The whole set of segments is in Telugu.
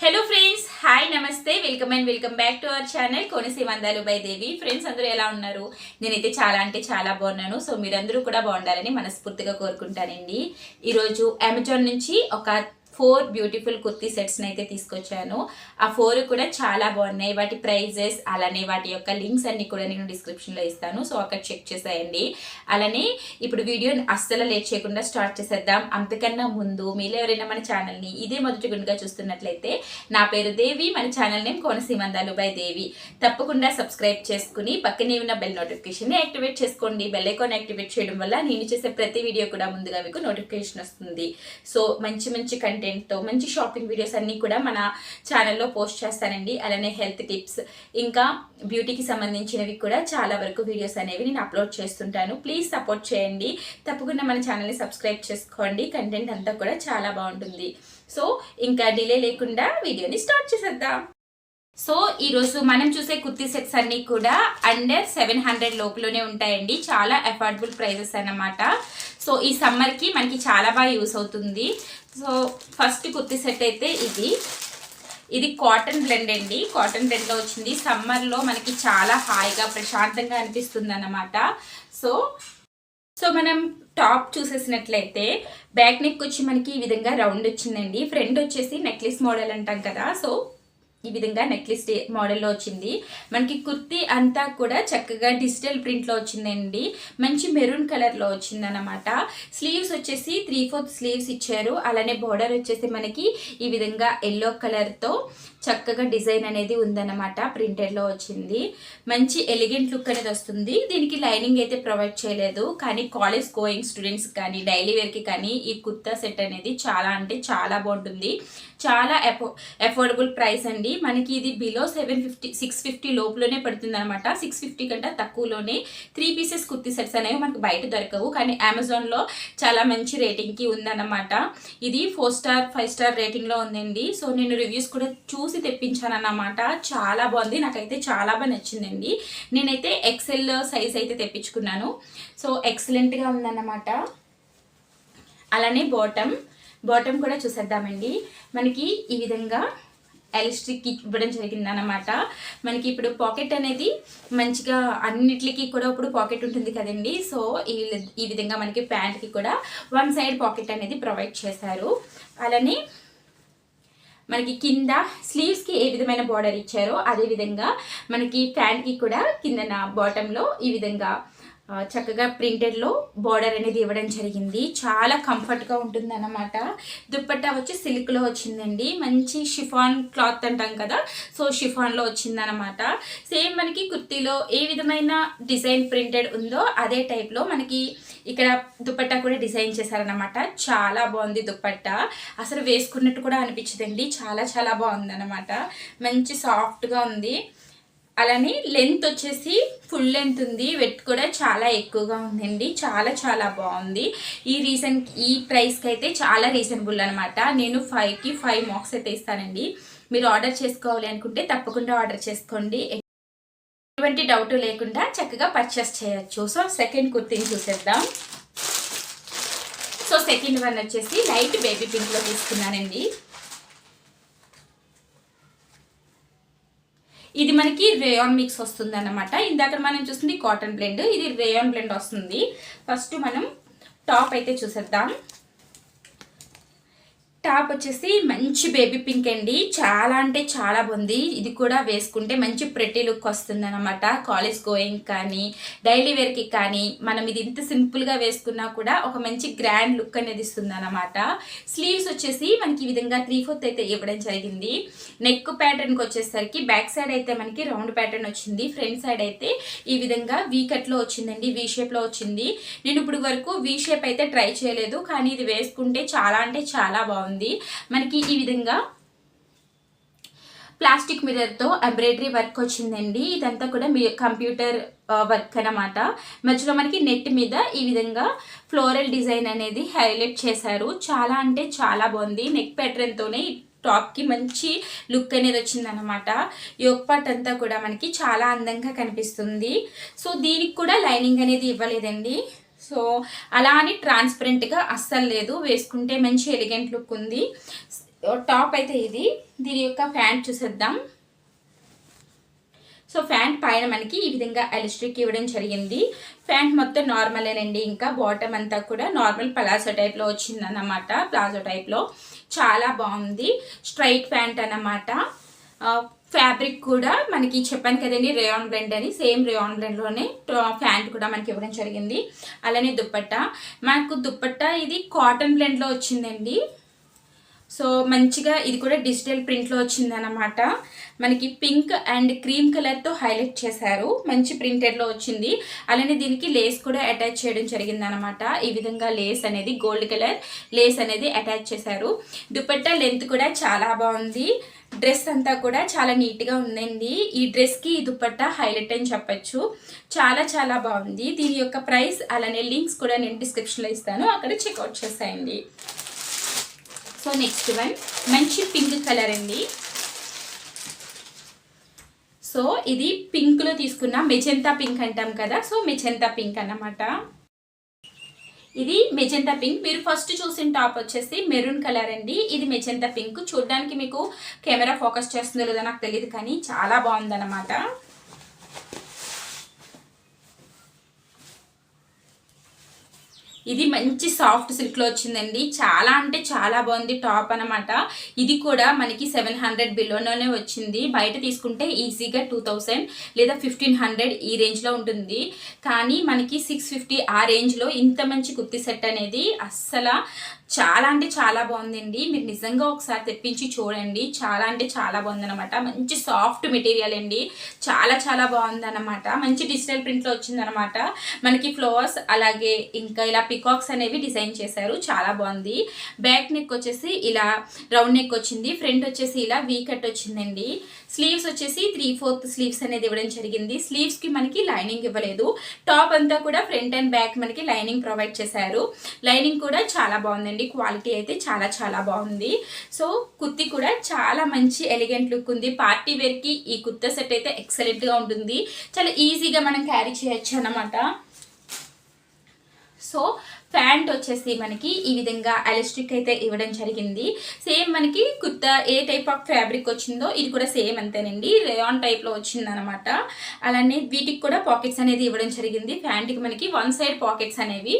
హలో ఫ్రెండ్స్, హాయ్ నమస్తే, welcome back to our channel Konaseema అందాలు బై దేవి. ఫ్రెండ్స్ అందరూ ఎలా ఉన్నారు? నేనైతే చాలా అంటే చాలా బాగున్నాను. సో మీరందరూ కూడా బాగుండాలని మనస్ఫూర్తిగా కోరుకుంటానండి. ఈరోజు అమెజాన్ నుంచి ఒక 4 బ్యూటిఫుల్ కుర్తీ సెట్స్ని అయితే తీసుకొచ్చాను. ఆ 4 కూడా చాలా బాగున్నాయి. వాటి ప్రైజెస్ అలానే వాటి యొక్క లింక్స్ అన్ని కూడా నేను డిస్క్రిప్షన్లో ఇస్తాను. సో అక్కడ చెక్ చేసేయండి. అలానే ఇప్పుడు వీడియో అస్సలు లేట్ చేయకుండా స్టార్ట్ చేసేద్దాం. అంతకన్నా ముందు మీరు ఎవరైనా మన ఛానల్ని ఇదే మొదటి గుండుగా చూస్తున్నట్లయితే, నా పేరు దేవి, మన ఛానల్ నేమ్ కోనసీమ అందాలు బై దేవి. తప్పకుండా సబ్స్క్రైబ్ చేసుకుని పక్కనే ఉన్న బెల్ నోటిఫికేషన్ని యాక్టివేట్ చేసుకోండి. బెల్ ఐకాన్ యాక్టివేట్ చేయడం వల్ల నేను చేసే ప్రతి వీడియో కూడా ముందుగా మీకు నోటిఫికేషన్ వస్తుంది. సో మంచి కంటెంట్తో మంచి షాపింగ్ వీడియోస్ అన్నీ కూడా మన ఛానల్లో పోస్ట్ చేస్తానండి. అలానే హెల్త్ టిప్స్ ఇంకా బ్యూటీకి సంబంధించినవి కూడా చాలా వరకు వీడియోస్ అనేవి నేను అప్లోడ్ చేస్తుంటాను. ప్లీజ్ సపోర్ట్ చేయండి. తప్పకుండా మన ఛానల్ని సబ్స్క్రైబ్ చేసుకోండి. కంటెంట్ అంతా కూడా చాలా బాగుంటుంది. సో ఇంకా డిలే లేకుండా వీడియోని స్టార్ట్ చేసేద్దాం. సో ఈరోజు మనం చూసే కుర్తీ సెట్స్ అన్నీ కూడా అండర్ 700 లోపులోనే ఉంటాయండి. చాలా అఫోర్డబుల్ ప్రైజెస్ అన్నమాట. సో ఈ సమ్మర్కి మనకి చాలా బాగా యూస్ అవుతుంది. సో ఫస్ట్ కుర్తీ సెట్ అయితే ఇది కాటన్ బ్లెండ్ అండి. కాటన్ బ్లెండ్లో వచ్చింది. సమ్మర్లో మనకి చాలా హాయిగా ప్రశాంతంగా అనిపిస్తుంది అన్నమాట. సో మనం టాప్ చూసేసినట్లయితే బ్యాక్ నెక్ వచ్చి మనకి ఈ విధంగా రౌండ్ వచ్చిందండి. ఫ్రంట్ వచ్చేసి నెక్లెస్ మోడల్ అంటాం కదా, సో ఈ విధంగా నెక్లెస్ మోడల్లో వచ్చింది. మనకి కుర్తీ అంతా కూడా చక్కగా డిజిటల్ ప్రింట్లో వచ్చిందండి. మంచి మెరూన్ కలర్లో వచ్చింది అనమాట. స్లీవ్స్ వచ్చేసి 3/4 స్లీవ్స్ ఇచ్చారు. అలానే బార్డర్ వచ్చేసి మనకి ఈ విధంగా ఎల్లో కలర్తో చక్కగా డిజైన్ అనేది ఉందన్నమాట. ప్రింటెడ్లో వచ్చింది. మంచి ఎలిగెంట్ లుక్ అనేది వస్తుంది. దీనికి లైనింగ్ అయితే ప్రొవైడ్ చేయలేదు, కానీ కాలేజ్ గోయింగ్ స్టూడెంట్స్ కానీ డైలీ వేర్కి కానీ ఈ కుర్తా సెట్ అనేది చాలా అంటే చాలా బాగుంటుంది. చాలా అఫోర్డబుల్ ప్రైస్ అండి. మనకి ఇది బిలో 650 లోపులోనే పడుతుంది అనమాట. 650 కంటే తక్కువలోనే 3 పీసెస్ కుర్తీ సెట్స్ అనేవి మనకు బయట దొరకవు, కానీ అమెజాన్లో చాలా మంచి రేటింగ్కి ఉందన్నమాట. ఇది 4 స్టార్ 5 స్టార్ రేటింగ్లో ఉందండి. సో నేను రివ్యూస్ కూడా చూసి తెప్పించాను అన్నమాట. చాలా బాగుంది. నాకైతే చాలా బాగా నచ్చిందండి. నేనైతే ఎక్సెల్ సైజ్ అయితే తెప్పించుకున్నాను. సో ఎక్సలెంట్గా ఉందన్నమాట. అలానే బాటమ్ కూడా చూసేద్దామండి. మనకి ఈ విధంగా ఎలాస్టిక్ ఇవ్వడం జరిగింది అన్నమాట. మనకి ఇప్పుడు పాకెట్ అనేది మంచిగా అన్నిటికీ కూడా ఇప్పుడు పాకెట్ ఉంటుంది కదండి. సో ఈ విధంగా మనకి ప్యాంట్కి కూడా 1 సైడ్ పాకెట్ అనేది ప్రొవైడ్ చేశారు. అలానే మనకి కింద స్లీవ్స్కి ఏ విధమైన బార్డర్ ఇచ్చారో అదేవిధంగా మనకి ప్యాంట్కి కూడా కిందన బాటంలో ఈ విధంగా చక్కగా ప్రింటెడ్లో బార్డర్ అనేది ఇవ్వడం జరిగింది. చాలా కంఫర్ట్గా ఉంటుంది అన్నమాట. దుప్పట్టా వచ్చి సిల్క్లో వచ్చిందండి. మంచి షిఫాన్ క్లాత్ అంటాం కదా, సో షిఫాన్లో వచ్చిందనమాట. సేమ్ మనకి కుర్తీలో ఏ విధమైన డిజైన్ ప్రింటెడ్ ఉందో అదే టైప్లో మనకి ఇక్కడ దుప్పట్టా కూడా డిజైన్ చేశారనమాట. చాలా బాగుంది దుప్పట్టా. అసలు వేసుకున్నట్టు కూడా అనిపించదండి. చాలా చాలా బాగుంది అనమాట. మంచి సాఫ్ట్గా ఉంది. అలానే లెంత్ వచ్చేసి ఫుల్ లెంత్ ఉంది. వెట్ కూడా చాలా ఎక్కువగా ఉందండి. చాలా చాలా బాగుంది. ఈ ప్రైస్కి అయితే చాలా రీజనబుల్ అనమాట. నేను 5కి 5 మార్క్స్ అయితే ఇస్తానండి. మీరు ఆర్డర్ చేసుకోవాలి అనుకుంటే తప్పకుండా ఆర్డర్ చేసుకోండి. ఎటువంటి డౌట్ లేకుండా చక్కగా పర్చేస్ చేయొచ్చు. సో సెకండ్ కుర్తీని చూసేద్దాం. సో సెకండ్ వన్ వచ్చేసి లైట్ బేబీ పింక్లో తీసుకున్నానండి. ఇది మనకి రేయాన్ మిక్స్ వస్తుంది అన్నమాట. ఇందాక మనం చూస్తుంది కాటన్ బ్లెండ్, ఇది రేయాన్ బ్లెండ్ వస్తుంది. ఫస్ట్ మనం టాప్ అయితే చూసేద్దాం. టాప్ వచ్చేసి మంచి బేబీ పింక్ అండి. చాలా అంటే చాలా బాగుంది. ఇది కూడా వేసుకుంటే మంచి ప్రెటీ లుక్ వస్తుంది అనమాట. కాలేజ్ గోయింగ్ కానీ డైలీ వేర్కి కానీ మనం ఇది ఇంత సింపుల్గా వేసుకున్నా కూడా ఒక మంచి గ్రాండ్ లుక్ అనేది ఇస్తుంది అనమాట. స్లీవ్స్ వచ్చేసి మనకి ఈ విధంగా 3/4 అయితే ఇవ్వడం జరిగింది. నెక్ ప్యాటర్న్కి వచ్చేసరికి బ్యాక్ సైడ్ అయితే మనకి రౌండ్ ప్యాటర్న్ వచ్చింది. ఫ్రంట్ సైడ్ అయితే ఈ విధంగా వీ కట్లో వచ్చిందండి. వీ షేప్లో వచ్చింది. నేను ఇప్పుడు వరకు వీ షేప్ అయితే ట్రై చేయలేదు, కానీ ఇది వేసుకుంటే చాలా అంటే చాలా బాగుంది. మనకి ఈ విధంగా ప్లాస్టిక్ మిర్రర్తో ఎంబ్రాయిడరీ వర్క్ వచ్చిందండి. ఇదంతా కూడా కంప్యూటర్ వర్క్ అన్నమాట. మధ్యలో మనకి నెట్ మీద ఈ విధంగా ఫ్లోరల్ డిజైన్ అనేది హైలైట్ చేశారు. చాలా అంటే చాలా బాగుంది. నెక్ ప్యాటర్న్తోనే టాప్కి మంచి లుక్ అనేది వచ్చిందనమాట. యోక్ పార్ట్ అంతా కూడా మనకి చాలా అందంగా కనిపిస్తుంది. సో దీనికి కూడా లైనింగ్ అనేది ఇవ్వలేదండి. సో అలా అని ట్రాన్స్పరెంట్గా అస్సలు లేదు. వేసుకుంటే మంచి ఎలిగెంట్ లుక్ ఉంది. టాప్ అయితే ఇది. దీని యొక్క ప్యాంట్ చూసేద్దాం. సో ప్యాంట్ పైన మనకి ఈ విధంగా ఎలాస్టిక్ ఇవ్వడం జరిగింది. ప్యాంట్ మొత్తం నార్మలేనండి. ఇంకా బాటమ్ అంతా కూడా నార్మల్ ప్లాజో టైప్లో వచ్చిందన్నమాట. ప్లాజో టైప్లో చాలా బాగుంది. స్ట్రైట్ ప్యాంట్ అన్నమాట. ఫ్యాబ్రిక్ కూడా మనకి చెప్పాను కదండి రేయాన్ బ్లెండ్ అని, సేమ్ రేయాన్ బ్లెండ్లోనే ప్యాంట్ కూడా మనకి ఇవ్వడం జరిగింది. అలానే దుప్పట్టా, మనకు దుప్పట్టా ఇది కాటన్ బ్లెండ్లో వచ్చిందండి. సో మంచిగా ఇది కూడా డిజిటల్ ప్రింట్లో వచ్చిందన్నమాట. మనకి పింక్ అండ్ క్రీమ్ కలర్తో హైలైట్ చేశారు. మంచి ప్రింటెడ్లో వచ్చింది. అలానే దీనికి లేస్ కూడా అటాచ్ చేయడం జరిగిందనమాట. ఈ విధంగా లేస్ అనేది గోల్డ్ కలర్ లేస్ అనేది అటాచ్ చేశారు. దుపట్టా లెంత్ కూడా చాలా బాగుంది. డ్రెస్ అంతా కూడా చాలా నీట్గా ఉందండి. ఈ డ్రెస్కి ఈ దుపట్టా హైలైట్ అని చెప్పచ్చు. చాలా చాలా బాగుంది. దీని యొక్క ప్రైస్ అలానే లింక్స్ కూడా నేను డిస్క్రిప్షన్లో ఇస్తాను, అక్కడ చెక్అవుట్ చేసేయండి. సో నెక్స్ట్ వన్ మంచి పింక్ కలర్ అండి. సో ఇది పింక్లో తీసుకున్న మెజెంతా పింక్ అంటాం కదా, సో మెజెంతా పింక్ అన్నమాట. ఇది మెజెంతా పింక్. మీరు ఫస్ట్ చూసిన టాప్ వచ్చేసి మెరూన్ కలర్ అండి. ఇది మెజెంతా పింక్. చూడడానికి మీకు కెమెరా ఫోకస్ చేస్తుందో లేదో నాకు తెలియదు, కానీ చాలా బాగుందన్నమాట. ఇది మంచి సాఫ్ట్ సిల్క్లో వచ్చిందండి. చాలా అంటే చాలా బాగుంది టాప్ అనమాట. ఇది కూడా మనకి 700 బిలోలోనే వచ్చింది. బయట తీసుకుంటే ఈజీగా 2000 లేదా 1500 ఈ రేంజ్లో ఉంటుంది. కానీ మనకి 650 ఆ రేంజ్లో ఇంత మంచి కుర్తీ సెట్ అనేది అస్సలు చాలా అంటే చాలా బాగుందండి. మీరు నిజంగా ఒకసారి తెప్పించి చూడండి. చాలా అంటే చాలా బాగుందన్నమాట. మంచి సాఫ్ట్ మెటీరియల్ అండి. చాలా చాలా బాగుందన్నమాట. మంచి డిజిటల్ ప్రింట్లో వచ్చిందనమాట. మనకి ఫ్లవర్స్ అలాగే ఇంకా ఇలా పికాక్స్ అనేవి డిజైన్ చేశారు. చాలా బాగుంది. బ్యాక్ నెక్ వచ్చేసి ఇలా రౌండ్ నెక్ వచ్చింది. ఫ్రంట్ వచ్చేసి ఇలా వీ కట్ వచ్చిందండి. స్లీవ్స్ వచ్చేసి 3/4 స్లీవ్స్ అనేది ఇవ్వడం జరిగింది. స్లీవ్స్కి మనకి లైనింగ్ ఇవ్వలేదు. టాప్ అంతా కూడా ఫ్రంట్ అండ్ బ్యాక్ మనకి లైనింగ్ ప్రొవైడ్ చేశారు. లైనింగ్ కూడా చాలా బాగుందండి. క్వాలిటీ అయితే చాలా చాలా బాగుంది. సో కుర్తీ కూడా చాలా మంచి ఎలిగెంట్ లుక్ ఉంది. పార్టీ వేర్కి ఈ కుర్తా సెట్ అయితే ఎక్సలెంట్గా ఉంటుంది. చాలా ఈజీగా మనం క్యారీ చేయొచ్చు అన్నమాట. సో ప్యాంట్ వచ్చేసి మనకి ఈ విధంగా ఎలాస్టిక్ అయితే ఇవ్వడం జరిగింది. సేమ్ మనకి కుర్తా ఏ టైప్ ఆఫ్ ఫ్యాబ్రిక్ వచ్చిందో ఇది కూడా సేమ్ అంతేనండి. రేయాన్ టైప్లో వచ్చిందనమాట. అలానే వీటికి కూడా పాకెట్స్ అనేది ఇవ్వడం జరిగింది. ప్యాంట్కి మనకి వన్ సైడ్ పాకెట్స్ అనేవి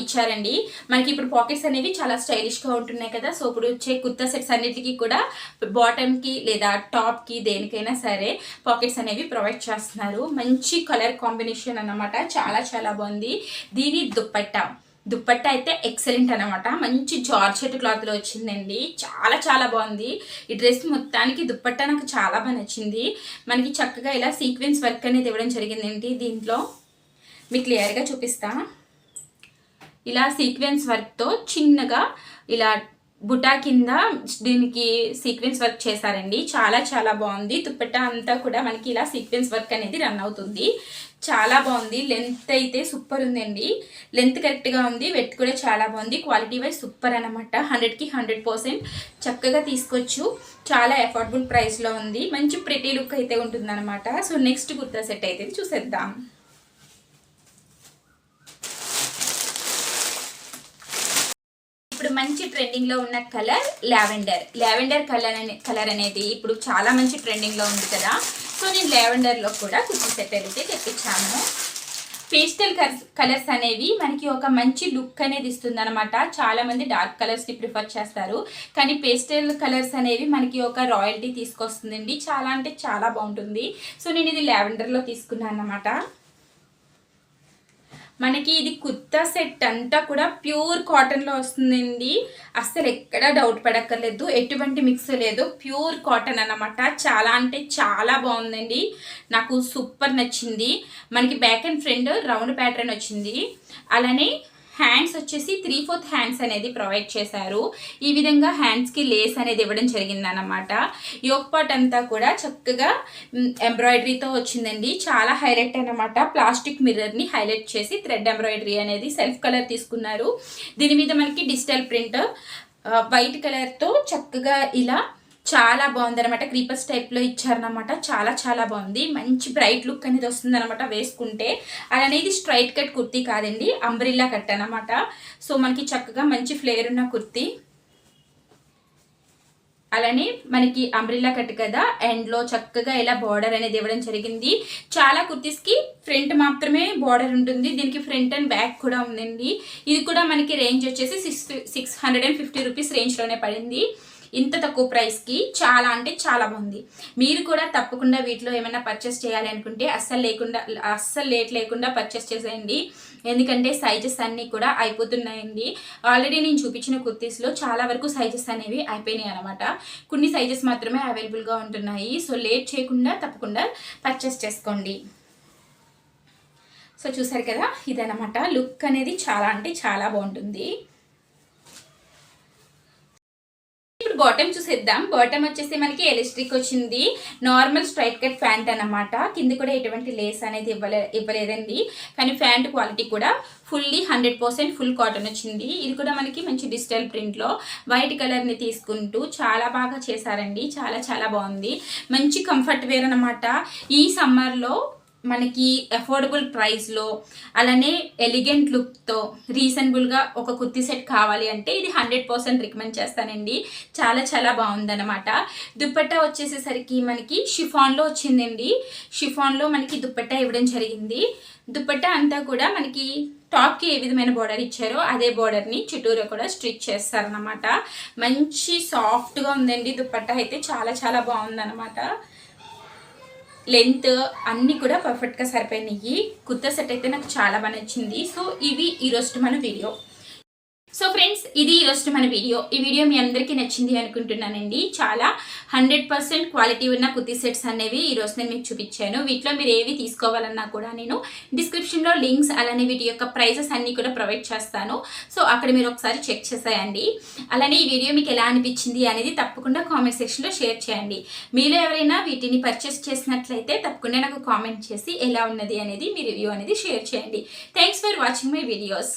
ఇచ్చారండి. మనకి ఇప్పుడు పాకెట్స్ అనేవి చాలా స్టైలిష్గా ఉంటున్నాయి కదా. సో ఇప్పుడు వచ్చే కుర్తా సెట్స్ అన్నిటికీ కూడా బాటమ్కి లేదా టాప్కి దేనికైనా సరే పాకెట్స్ అనేవి ప్రొవైడ్ చేస్తున్నారు. మంచి కలర్ కాంబినేషన్ అన్నమాట. చాలా చాలా బాగుంది. దీని దుప్పట్టా అయితే ఎక్సలెంట్ అనమాట. మంచి జార్జెట్ క్లాత్లో వచ్చిందండి. చాలా చాలా బాగుంది. ఈ డ్రెస్ మొత్తానికి దుప్పట్టా నాకు చాలా బాగా నచ్చింది. మనకి చక్కగా ఇలా సీక్వెన్స్ వర్క్ అనేది ఇవ్వడం జరిగిందండి. దీంట్లో మీకు క్లియర్గా చూపిస్తా. ఇలా సీక్వెన్స్ వర్క్తో చిన్నగా ఇలా బుటా కింద దీనికి సీక్వెన్స్ వర్క్ చేశారండి. చాలా చాలా బాగుంది. దుపట్టా అంతా కూడా మనకి ఇలా సీక్వెన్స్ వర్క్ అనేది రన్ అవుతుంది. చాలా బాగుంది. లెంత్ అయితే సూపర్ ఉందండి. లెంత్ కరెక్ట్గా ఉంది. వెట్ కూడా చాలా బాగుంది. క్వాలిటీ వైజ్ సూపర్ అనమాట. 100కి 100% చక్కగా తీసుకోవచ్చు. చాలా అఫోర్డబుల్ ప్రైస్లో ఉంది. మంచి ప్రిటీ లుక్ అయితే ఉంటుందన్నమాట. సో నెక్స్ట్ కుర్తా సెట్ అయితే చూసేద్దాం. ఇప్పుడు మంచి ట్రెండింగ్లో ఉన్న కలర్ లావెండర్ కలర్ అనేది ఇప్పుడు చాలా మంచి ట్రెండింగ్లో ఉంది కదా. సో నేను లావెండర్లో కూడా కుర్తీ సెట్ అయితే తెప్పించాను. పేస్టల్ కలర్స్ అనేవి మనకి ఒక మంచి లుక్ అనేది ఇస్తుంది అనమాట. చాలామంది డార్క్ కలర్స్ని ప్రిఫర్ చేస్తారు, కానీ పేస్టల్ కలర్స్ అనేవి మనకి ఒక రాయల్టీ తీసుకొస్తుందండి. చాలా అంటే చాలా బాగుంటుంది. సో నేను ఇది లావెండర్లో తీసుకున్నాను అన్నమాట. మనకి ఇది కుర్తా సెట్ అంతా కూడా ప్యూర్ కాటన్లో వస్తుందండి. అస్సలు ఎక్కడ డౌట్ పడక్కర్లేదు. ఎటువంటి మిక్స్ లేదు. ప్యూర్ కాటన్ అన్నమాట. చాలా అంటే చాలా బాగుందండి. నాకు సూపర్ నచ్చింది. మనకి back and front round pattern వచ్చింది. అలానే హ్యాండ్స్ వచ్చేసి 3/4 హ్యాండ్స్ అనేది ప్రొవైడ్ చేశారు. ఈ విధంగా హ్యాండ్స్కి లేస్ అనేది ఇవ్వడం జరిగిందన్నమాట. యోక్ పార్ట్ అంతా కూడా చక్కగా ఎంబ్రాయిడరీతో వచ్చిందండి. చాలా హైలైట్ అన్నమాట. ప్లాస్టిక్ మిర్రర్ని హైలైట్ చేసి థ్రెడ్ ఎంబ్రాయిడరీ అనేది సెల్ఫ్ కలర్ తీసుకున్నారు. దీని మీద మనకి డిజిటల్ ప్రింట్ వైట్ కలర్తో చక్కగా ఇలా చాలా బాగుంది అనమాట. క్రీపర్స్ టైప్లో ఇచ్చారనమాట. చాలా చాలా బాగుంది. మంచి బ్రైట్ లుక్ అనేది వస్తుంది అనమాట వేసుకుంటే. అలానే ఇది స్ట్రైట్ కట్ కుర్తీ కాదండి, అంబ్రిల్లా కట్ అనమాట. సో మనకి చక్కగా మంచి ఫ్లేర్ ఉన్న కుర్తీ. అలానే మనకి అంబ్రిల్లా కట్ కదా, ఎండ్లో చక్కగా ఇలా బార్డర్ అనేది ఇవ్వడం జరిగింది. చాలా కుర్తీస్కి ఫ్రంట్ మాత్రమే బార్డర్ ఉంటుంది, దీనికి ఫ్రంట్ అండ్ బ్యాక్ కూడా ఉందండి. ఇది కూడా మనకి రేంజ్ వచ్చేసి 650 రూపీస్ రేంజ్లోనే పడింది. ఇంత తక్కువ ప్రైస్కి చాలా అంటే చాలా బాగుంది. మీరు కూడా తప్పకుండా వీటిలో ఏమైనా పర్చేస్ చేయాలి అనుకుంటే అస్సలు లేట్ లేకుండా పర్చేస్ చేసేయండి. ఎందుకంటే సైజెస్ అన్నీ కూడా అయిపోతున్నాయండి. ఆల్రెడీ నేను చూపించిన కుర్తీస్లో చాలా వరకు సైజెస్ అనేవి అయిపోయినాయి అనమాట. కొన్ని సైజెస్ మాత్రమే అవైలబుల్గా ఉంటున్నాయి. సో లేట్ చేయకుండా తప్పకుండా పర్చేస్ చేసుకోండి. సో చూసారు కదా, ఇదనమాట లుక్ అనేది చాలా అంటే చాలా బాగుంటుంది. బాటమ్ చూసేద్దాం. బాటమ్ వచ్చేసి మనకి ఎలాస్టిక్ వచ్చింది, నార్మల్ స్ట్రైట్ కట్ ప్యాంట్ అనమాట. కింద కూడా ఎటువంటి లేస్ అనేది ఇవ్వలేదండి. కానీ ప్యాంట్ క్వాలిటీ కూడా ఫుల్లీ 100% ఫుల్ కాటన్ వచ్చింది. ఇది కూడా మనకి మంచి డిజిటల్ ప్రింట్లో వైట్ కలర్ని తీసుకుంటూ చాలా బాగా చేశారండి. చాలా చాలా బాగుంది. మంచి కంఫర్ట్ వేర్ అనమాట. ఈ సమ్మర్లో మనకి అఫోర్డబుల్ ప్రైస్లో అలానే ఎలిగెంట్ లుక్తో రీజనబుల్గా ఒక కుర్తీ సెట్ కావాలి అంటే ఇది 100% రికమెండ్ చేస్తానండి. చాలా చాలా బాగుందన్నమాట. దుప్పట్టా వచ్చేసేసరికి మనకి షిఫాన్లో వచ్చిందండి. షిఫాన్లో మనకి దుప్పట్టా ఇవ్వడం జరిగింది. దుప్పట్టా అంతా కూడా మనకి టాప్కి ఏ విధమైన బార్డర్ ఇచ్చారో అదే బార్డర్ని చుట్టూరా కూడా స్టిచ్ చేస్తారనమాట. మంచి సాఫ్ట్గా ఉందండి. దుప్పట్టా అయితే చాలా చాలా బాగుందన్నమాట. లెంత్ అన్నీ కూడా పర్ఫెక్ట్గా సరిపోయినాయి. కుర్తా సెట్ అయితే నాకు చాలా బాగా నచ్చింది. సో ఇవి ఈరోజు మన వీడియో. సో ఫ్రెండ్స్, ఇది ఈరోజు మన వీడియో. ఈ వీడియో మీ అందరికీ నచ్చింది అనుకుంటున్నానండి. చాలా 100% క్వాలిటీ ఉన్న కుర్తీ సెట్స్ అనేవి ఈరోజు నేను మీకు చూపించాను. వీటిలో మీరు ఏవి తీసుకోవాలన్నా కూడా నేను డిస్క్రిప్షన్లో లింక్స్ అలానే వీటి యొక్క ప్రైజెస్ అన్నీ కూడా ప్రొవైడ్ చేస్తాను. సో అక్కడ మీరు ఒకసారి చెక్ చేసేయండి. అలానే ఈ వీడియో మీకు ఎలా అనిపించింది అనేది తప్పకుండా కామెంట్ సెక్షన్లో షేర్ చేయండి. మీలో ఎవరైనా వీటిని పర్చేస్ చేసినట్లయితే తప్పకుండా నాకు కామెంట్ చేసి ఎలా ఉన్నది అనేది మీ రివ్యూ అనేది షేర్ చేయండి. Thanks for watching my videos.